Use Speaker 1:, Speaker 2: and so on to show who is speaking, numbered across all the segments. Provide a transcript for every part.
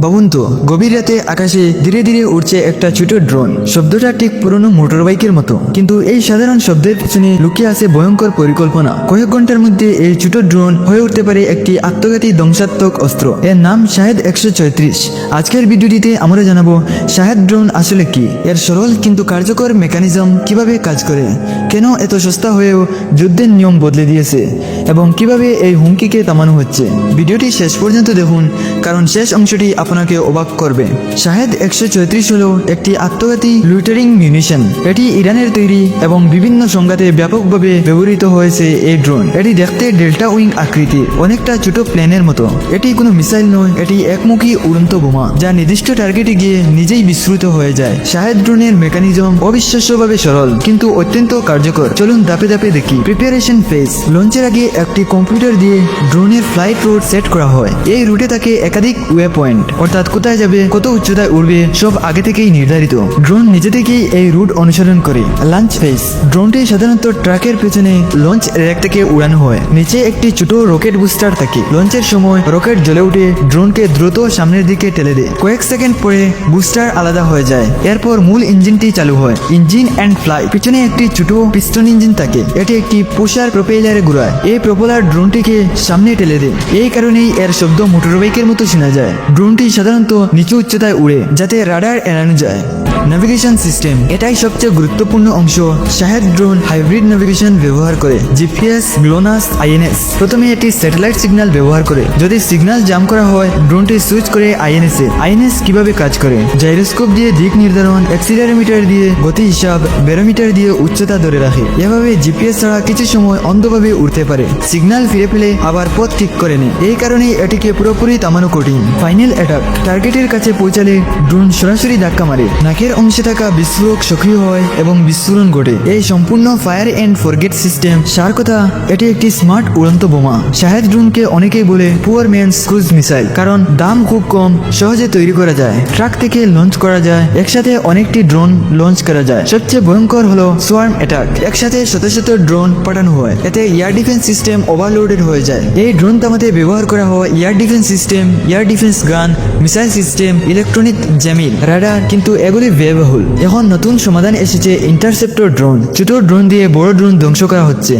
Speaker 1: ভাবুন তো, গভীর রাতে আকাশে ধীরে ধীরে উড়ছে একটা ছোট ড্রোন। শব্দটা ঠিক পুরনো মোটর বাইকের মতো, কিন্তু এই সাধারণ শব্দের পিছনে লুকিয়ে আছে ভয়ঙ্কর পরিকল্পনা। কয়েক ঘন্টার মধ্যে এই ছোট ড্রোন হয়ে উঠতে পারে একটি আত্মঘাতী ধ্বংসাত্মক অস্ত্র। এর নাম শাহেদ 134। আজকের ভিডিওটিতে আমরা জানাবো শাহেদ ড্রোন আসলে কি, এর সরল কিন্তু কার্যকর মেকানিজম কিভাবে কাজ করে, কেন এত সস্তা হয়েও যুদ্ধের নিয়ম বদলে দিয়েছে, এবং কিভাবে এই হুমকিকে থামানো হচ্ছে। ভিডিওটি শেষ পর্যন্ত দেখুন, কারণ শেষ অংশটি আপনাকে অবাক করবে। শাহেদ 134 হলো একটি আত্মঘাতী লুইটারিং মিউনিশন। এটি ইরানের তৈরি এবং বিভিন্ন সংঘাতে ব্যাপকভাবে ব্যবহৃত হয়েছে। এই ড্রোন এটি দেখতে ডেল্টা উইং আকৃতির, অনেকটা ছোট প্লেনের মতো। এটি কোনো মিসাইল নয়, এটি একমুখী উড়ন্ত বোমা যা নির্দিষ্ট টার্গেটে গিয়ে নিজেই বিস্ফোরিত হয়ে যায়। শাহেদ ড্রোনের মেকানিজম অবিশ্বাস্যভাবে সরল কিন্তু অত্যন্ত কার্যকর। চলুন ধাপে ধাপে দেখি। Preparation phase. লঞ্চের আগে একটি কম্পিউটার দিয়ে ড্রোনের ফ্লাইট রুট সেট করা হয়। এই রুটে থাকে একাধিক ওয়ে পয়েন্ট, অর্থাৎ কোথায় যাবে, কত উচ্চতায় উড়বে, সব আগে থেকেই নির্ধারিত। ড্রোন নিজে থেকেই এই রুট অনুসরণ করে। Launch phase. ড্রোনটি সাধারণত ট্রাকের পেছনে লঞ্চ র্যাক থেকে উড়ানো হয়। নিচে একটি ছোট রকেট বুস্টার থাকে। লঞ্চের সময় রকেট জ্বলে উঠে ড্রোনকে দ্রুত সামনের দিকে ঠেলে দেয়। কয়েক সেকেন্ড পরে বুস্টার আলাদা হয়ে যায়। এরপর মূল ইঞ্জিনটি চালু হয়। Engine and fly. পিছনে একটি ছোট পিস্টন ইঞ্জিন থাকে। এটি একটি পুশার প্রপেলারে ঘোরায়। এই প্রপেলার ড্রোনটিকে সামনে ঠেলে দেয়। এই কারণেই এর শব্দ মোটরবাইকের মতো শোনা যায়। ড্রোনটি সাধারণত নিচু উচ্চতায় উড়ে যাতে রাডার এড়ানো যায়। Navigation system. এটাই সবচেয়ে গুরুত্বপূর্ণ অংশ। শাহেদ ড্রোন হাইব্রিড নেভিগেশন ব্যবহার করে। GPS, GLONASS, INS. প্রথমে এটি স্যাটেলাইট সিগন্যাল ব্যবহার করে। যদি সিগন্যাল জাম করা হয়, ড্রোনটি সুইচ করে আইএনএস এ। আইএনএস কিভাবে কাজ করে? জাইরোস্কোপ দিয়ে দিক নির্ধারণ, অ্যাক্সিলারোমিটার দিয়ে গতি হিসাব, ব্যারোমিটার দিয়ে উচ্চতা ধরে রাখে। এভাবে জিপিএস ছাড়া কিছু সময় অন্ধভাবে উড়তে পারে। সিগন্যাল ফিরে পেলে আবার পথ ঠিক করে নেয়। এই কারণেই এটিকে পুরোপুরি থামানো কঠিন। Final attack. টার্গেটের কাছে পৌঁছালে ড্রোন সরাসরি ধাক্কা মারে। নাকের অংশে থাকা বিস্ফোরক সক্রিয় হয় এবং বিস্ফোরণ ঘটে। এই সম্পূর্ণ ফায়ার এন্ড ফরগেট সিস্টেম। সার কথা, এটি একটি স্মার্ট উড়ন্ত বোমা। শাহেদ ড্রোনকে অনেকেই বলে পুয়ার ম্যানস ক্রুজ মিসাইল, কারণ দাম খুব কম, সহজে তৈরি করা যায়, ট্রাক থেকে লঞ্চ করা যায়, একসাথে অনেকটি ড্রোন লঞ্চ করা যায়। সবচেয়ে ভয়ঙ্কর হলো সোয়ার্ম অ্যাটাক। একসাথে শত শত ড্রোন পাঠানো হয়। এতে এয়ার ডিফেন্স সিস্টেম ওভারলোডেড হয়ে যায়। এই ড্রোন থামাতে ব্যবহার করা হয় air defence system, air defence gun, missile system, electronic jamming, radar. কিন্তু এগুলি ব্যয়বহুল। এখন নতুন সমাধান এসেছে ইন্টারসেপ্টর ড্রোন। ছোট ড্রোন দিয়ে বড় ড্রোন ধ্বংস করা হচ্ছে।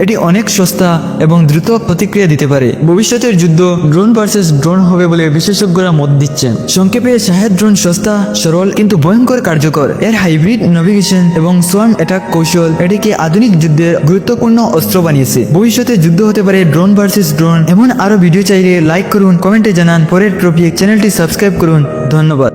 Speaker 1: এটি অনেক সস্তা এবং দ্রুত প্রতিক্রিয়া দিতে পারে। ভবিষ্যতের যুদ্ধ ড্রোন ভার্সেস ড্রোন হবে বলে বিশেষজ্ঞরা মত দিচ্ছেন। সংক্ষেপে, শাহেদ ড্রোন সস্তা, সরল কিন্তু ভয়ঙ্কর কার্যকর। এর হাইব্রিড নেভিগেশন এবং সোয়ার্ম অ্যাটাক কৌশল এটিকে আধুনিক যুদ্ধের গুরুত্বপূর্ণ অস্ত্র বানিয়েছে। ভবিষ্যতে যুদ্ধ হতে পারে ড্রোন ভার্সেস ড্রোন। এমন আরো ভিডিও চাইলে লাইক করুন, কমেন্টে জানান। পরের টপিক। চ্যানেলটি সাবস্ক্রাইব করুন। ধন্যবাদ।